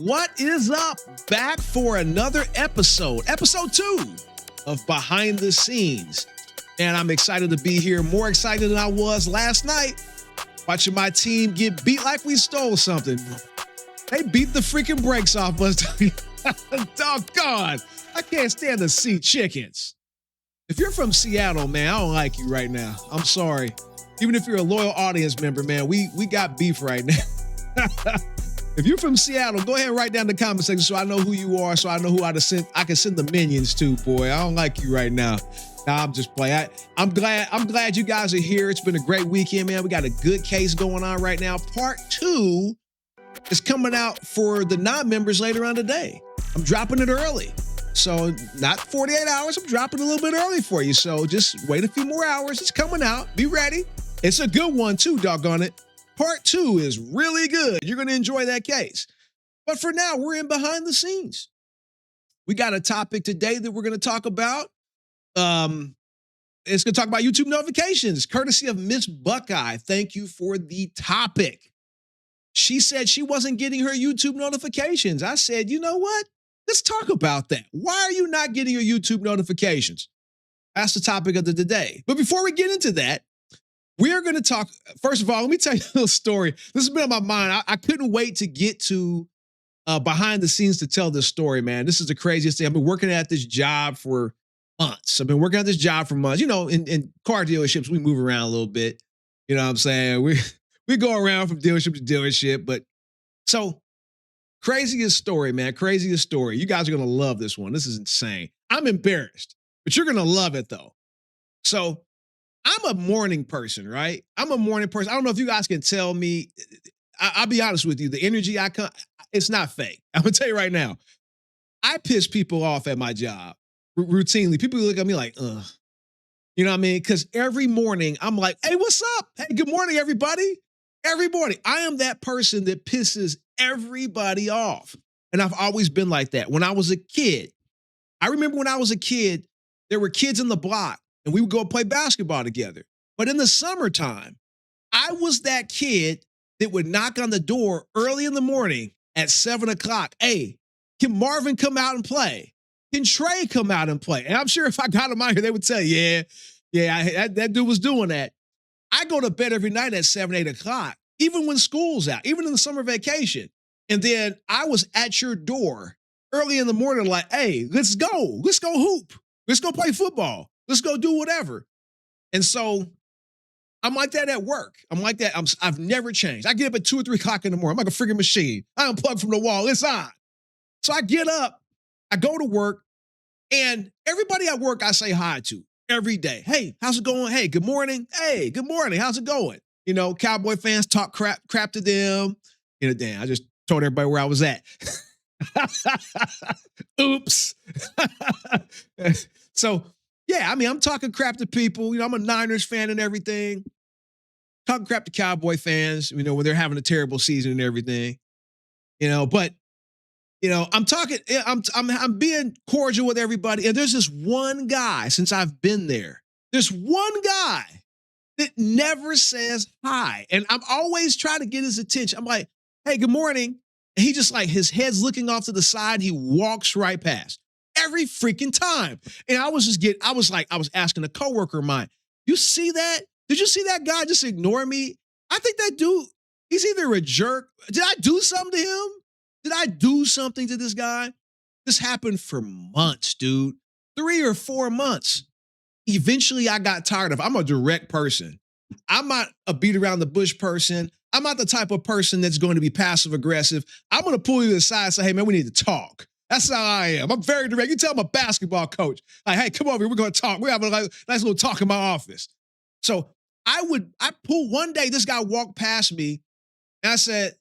What is up? Back for another episode 2 of Behind the Scenes. And I'm excited to be here, more excited than I was last night, watching my team get beat like we stole something. They beat the freaking brakes off us. Doggone. I can't stand to see chickens. If you're from Seattle, man, I don't like you right now. I'm sorry. Even if you're a loyal audience member, man, we got beef right now. If you're from Seattle, go ahead and write down in the comment section so I know who you are, so I know who I can send the minions to, boy. I don't like you right now. Nah, I'm just playing. I'm glad you guys are here. It's been a great weekend, man. We got a good case going on right now. Part 2 is coming out for the non-members later on today. I'm dropping it early. So not 48 hours, I'm dropping a little bit early for you. So just wait a few more hours. It's coming out. Be ready. It's a good one too, doggone it. Part 2 is really good. You're going to enjoy that case. But for now, we're in behind the scenes. We got a topic today that we're going to talk about. It's going to talk about YouTube notifications, courtesy of Miss Buckeye. Thank you for the topic. She said she wasn't getting her YouTube notifications. I said, you know what? Let's talk about that. Why are you not getting your YouTube notifications? That's the topic of the day. But before we get into that, we're going to talk, first of all, let me tell you a little story. This has been on my mind. I couldn't wait to get to behind the scenes to tell this story, man. This is the craziest thing. I've been working at this job for months. I've been working at this job for months. You know, in car dealerships, we move around a little bit. You know what I'm saying? We go around from dealership to dealership. But so craziest story, man. Craziest story. You guys are going to love this one. This is insane. I'm embarrassed, but you're going to love it though. So I'm a morning person, right? I'm a morning person. I don't know if you guys can tell me. I'll be honest with you. The energy it's not fake. I'm going to tell you right now. I piss people off at my job routinely. People look at me like, ugh. You know what I mean? Because every morning I'm like, hey, what's up? Hey, good morning, everybody. Every morning. I am that person that pisses everybody off. And I've always been like that. When I was a kid, I remember when I was a kid, there were kids in the block and we would go play basketball together. But in the summertime, I was that kid that would knock on the door early in the morning at 7 o'clock. Hey, can Marvin come out and play? Can Trey come out and play? And I'm sure if I got him out here, they would tell you, that dude was doing that. I go to bed every night at 7, 8 o'clock, even when school's out, even in the summer vacation. And then I was at your door early in the morning like, hey, let's go. Let's go hoop. Let's go play football. Let's go do whatever. And so I'm like that at work. I'm like that. I've never changed. I get up at 2 or 3 o'clock in the morning. I'm like a freaking machine. I unplug from the wall. It's on. So I get up, I go to work, and everybody at work I say hi to every day. Hey, how's it going? Hey, good morning. Hey, good morning. How's it going? You know, Cowboy fans talk crap to them. You know, damn, I just told everybody where I was at. Oops. So, yeah, I mean, I'm talking crap to people. You know, I'm a Niners fan and everything. Talking crap to Cowboy fans, you know, when they're having a terrible season and everything. You know, but, you know, I'm being cordial with everybody. And there's this one guy, since I've been there, there's one guy that never says hi. And I'm always trying to get his attention. I'm like, hey, good morning. And he just like, his head's looking off to the side. He walks right past every freaking time. And I was asking a coworker of mine, you see that? Did you see that guy just ignore me? I think that dude, he's either a jerk. Did I do something to him? Did I do something to this guy? This happened for months, dude. 3 or 4 months. Eventually, I got tired of it. I'm a direct person. I'm not a beat around the bush person. I'm not the type of person that's going to be passive aggressive. I'm going to pull you to the side and say, hey, man, we need to talk. That's how I am. I'm very direct. You tell I'm a basketball coach. Like, hey, come over here. We're going to talk. We're having a nice little talk in my office. So I pulled one day, this guy walked past me and I said,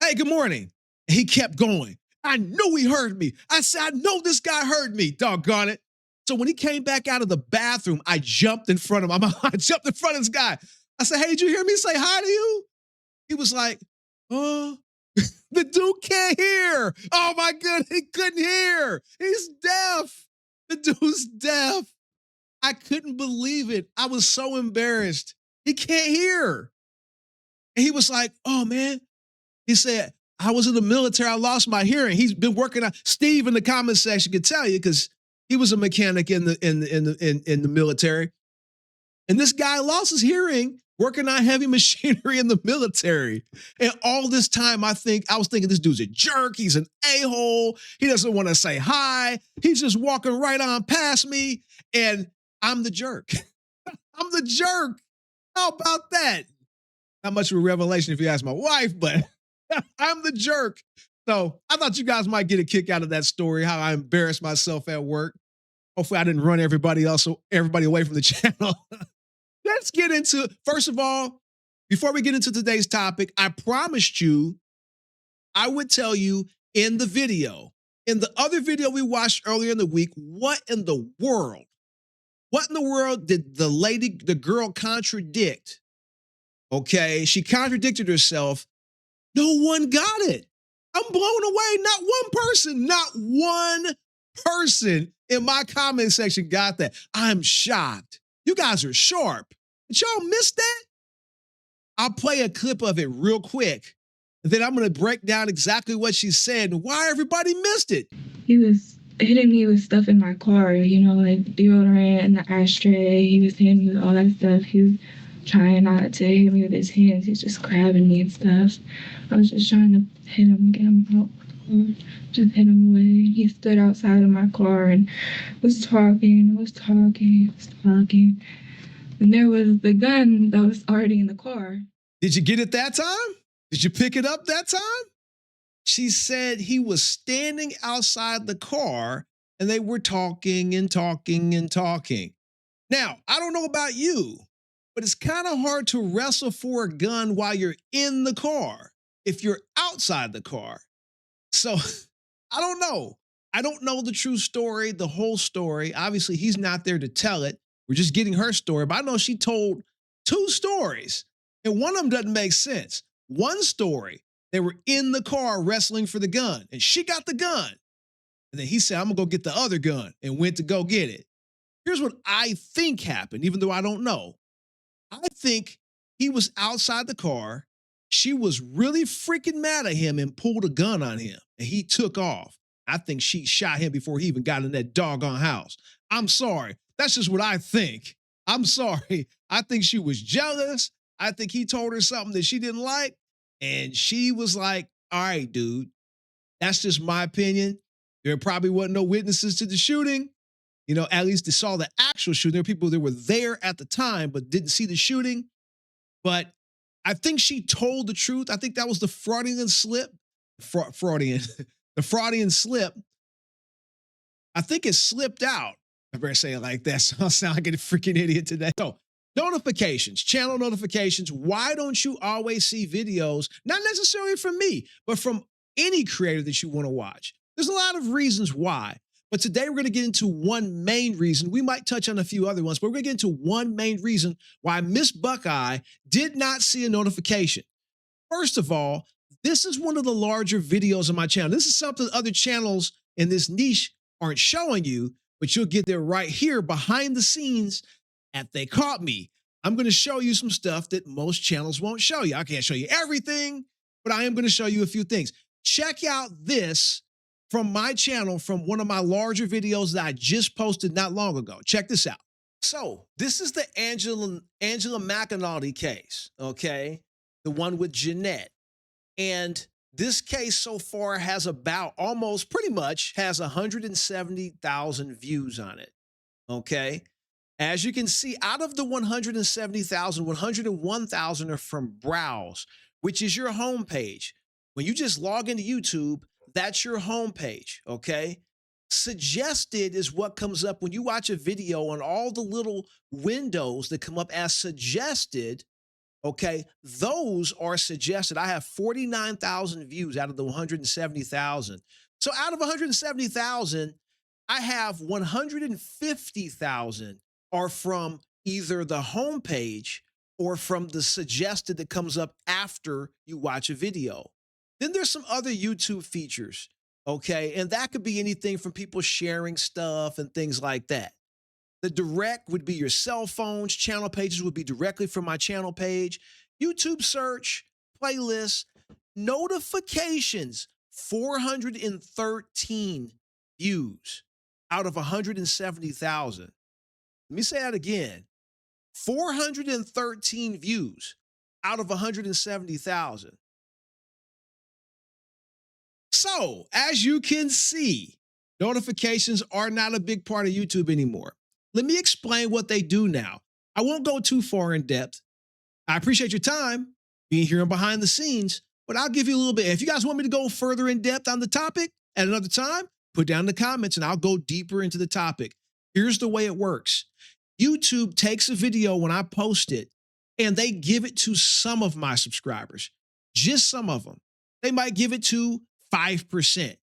hey, good morning. And he kept going. I knew he heard me. I said, I know this guy heard me, doggone it. So when he came back out of the bathroom, I jumped in front of him. I jumped in front of this guy. I said, hey, did you hear me say hi to you? He was like, oh, the dude can't hear. Oh my God, he couldn't hear. He's deaf. The dude's deaf. I couldn't believe it. I was so embarrassed. He can't hear. And he was like, oh man. He said, I was in the military. I lost my hearing. He's been working on. Steve in the comment section could tell you because he was a mechanic in the military. And this guy lost his hearing working on heavy machinery in the military. And all this time, I was thinking this dude's a jerk. He's an a-hole. He doesn't want to say hi. He's just walking right on past me. And I'm the jerk. I'm the jerk. How about that? Not much of a revelation if you ask my wife, but I'm the jerk. So I thought you guys might get a kick out of that story, how I embarrassed myself at work. Hopefully I didn't run everybody away from the channel. Let's get into, first of all, before we get into today's topic, I promised you I would tell you in the other video we watched earlier in the week, what in the world did the girl contradict? Okay, she contradicted herself. No one got it. I'm blown away. Not one person in my comment section got that. I'm shocked. You guys are sharp. Did y'all miss that? I'll play a clip of it real quick. And then I'm going to break down exactly what she said and why everybody missed it. He was hitting me with stuff in my car, like deodorant and the ashtray. He was hitting me with all that stuff. He was trying not to hit me with his hands. He's just grabbing me and stuff. I was just trying to hit him, get him out. Just hit him away. He stood outside of my car and was talking. And there was the gun that was already in the car. Did you get it that time? Did you pick it up that time? She said he was standing outside the car and they were talking and talking and talking. Now, I don't know about you, but it's kind of hard to wrestle for a gun while you're in the car if you're outside the car. So I don't know. I don't know the true story, the whole story. Obviously, he's not there to tell it. We're just getting her story. But I know she told two stories, and one of them doesn't make sense. One story, they were in the car wrestling for the gun, and she got the gun. And then he said, I'm going to go get the other gun, and went to go get it. Here's what I think happened, even though I don't know. I think he was outside the car. She was really freaking mad at him and pulled a gun on him, and he took off. I think she shot him before he even got in that doggone house. I'm sorry. That's just what I think. I'm sorry. I think she was jealous. I think he told her something that she didn't like, and she was like, all right, dude, that's just my opinion. There probably wasn't no witnesses to the shooting. At least they saw the actual shooting. There were people that were there at the time but didn't see the shooting. But I think she told the truth. I think that was the Freudian slip. The Freudian slip. I think it slipped out. I better say it like that, so I'll sound like a freaking idiot today. So, notifications, channel notifications. Why don't you always see videos, not necessarily from me, but from any creator that you want to watch? There's a lot of reasons why. But today we're going to get into one main reason. We might touch on a few other ones, but we're going to get into one main reason why Miss Buckeye did not see a notification. First of all, this is one of the larger videos on my channel. This is something other channels in this niche aren't showing you, but you'll get there right here behind the scenes at They Caught Me. I'm going to show you some stuff that most channels won't show you. I can't show you everything, but I am going to show you a few things. Check out this from my channel, from one of my larger videos that I just posted not long ago. Check this out. So this is the Angela McAnally case, okay? The one with Jeanette. And this case so far has pretty much has 170,000 views on it, okay? As you can see, out of the 170,000, 101,000 are from Browse, which is your homepage. When you just log into YouTube, that's your homepage, okay? Suggested is what comes up when you watch a video on all the little windows that come up as suggested, okay? Those are suggested. I have 49,000 views out of the 170,000. So out of 170,000, I have 150,000 are from either the homepage or from the suggested that comes up after you watch a video. Then there's some other YouTube features, okay? And that could be anything from people sharing stuff and things like that. The direct would be your cell phones. Channel pages would be directly from my channel page. YouTube search, playlists. Notifications, 413 views out of 170,000. Let me say that again. 413 views out of 170,000. So, as you can see, notifications are not a big part of YouTube anymore. Let me explain what they do now. I won't go too far in depth. I appreciate your time being here and behind the scenes, but I'll give you a little bit. If you guys want me to go further in depth on the topic at another time, put down in the comments and I'll go deeper into the topic. Here's the way it works. YouTube takes a video when I post it and they give it to some of my subscribers, just some of them. They might give it to 5%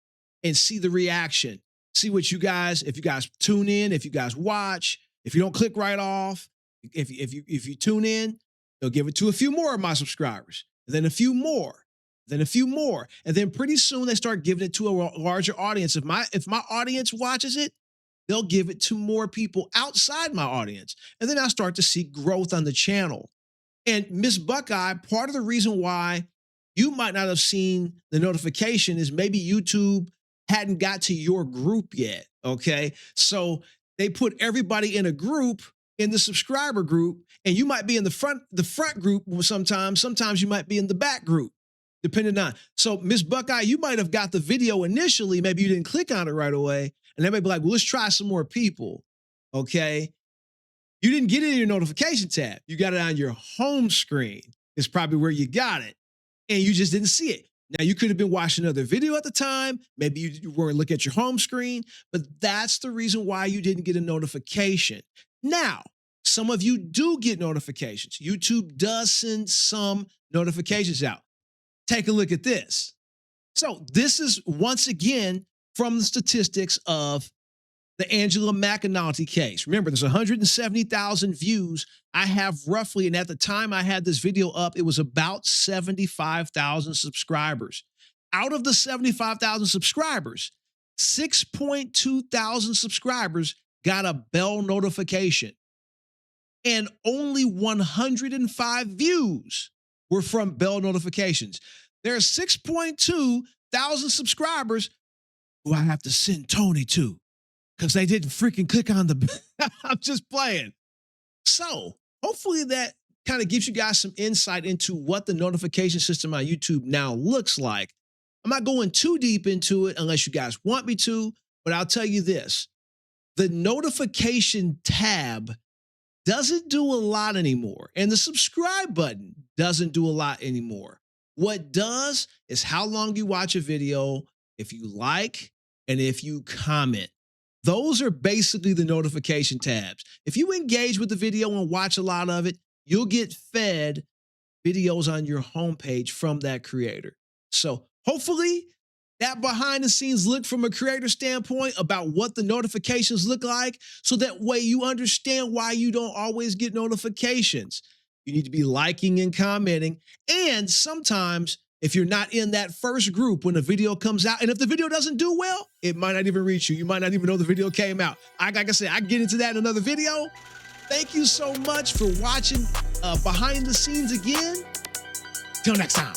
and see the reaction. See what you guys, if you guys tune in, if you guys watch, if you don't click right off, if you tune in, they'll give it to a few more of my subscribers, and then a few more, then a few more, and then pretty soon they start giving it to a larger audience. If my audience watches it, they'll give it to more people outside my audience, and then I start to see growth on the channel. And Miss Buckeye, part of the reason why you might not have seen the notification is maybe YouTube hadn't got to your group yet, okay? So they put everybody in a group, in the subscriber group, and you might be in the front group sometimes you might be in the back group, depending on. So Miss Buckeye, you might have got the video initially, maybe you didn't click on it right away, and they may be like, well, let's try some more people, okay? You didn't get it in your notification tab. You got it on your home screen. It's probably where you got it, and you just didn't see it. Now, you could have been watching another video at the time. Maybe you weren't looking at your home screen, but that's the reason why you didn't get a notification. Now, some of you do get notifications. YouTube does send some notifications out. Take a look at this. So this is, once again, from the statistics of the Angela McAnulty case. Remember, there's 170,000 views. I have roughly, and at the time I had this video up, it was about 75,000 subscribers. Out of the 75,000 subscribers, 6.2 thousand subscribers got a bell notification. And only 105 views were from bell notifications. There are 6.2 thousand subscribers who I have to send Tony to, because they didn't freaking click on the, I'm just playing. So hopefully that kind of gives you guys some insight into what the notification system on YouTube now looks like. I'm not going too deep into it unless you guys want me to, but I'll tell you this. The notification tab doesn't do a lot anymore, and the subscribe button doesn't do a lot anymore. What does is how long you watch a video, if you like, and if you comment. Those are basically the notification tabs. If you engage with the video and watch a lot of it, you'll get fed videos on your homepage from that creator. So hopefully that behind the scenes look from a creator standpoint about what the notifications look like, so that way you understand why you don't always get notifications. You need to be liking and commenting. And sometimes if you're not in that first group when the video comes out, and if the video doesn't do well, it might not even reach you. You might not even know the video came out. Like I said, I get into that in another video. Thank you so much for watching behind the scenes again. Till next time.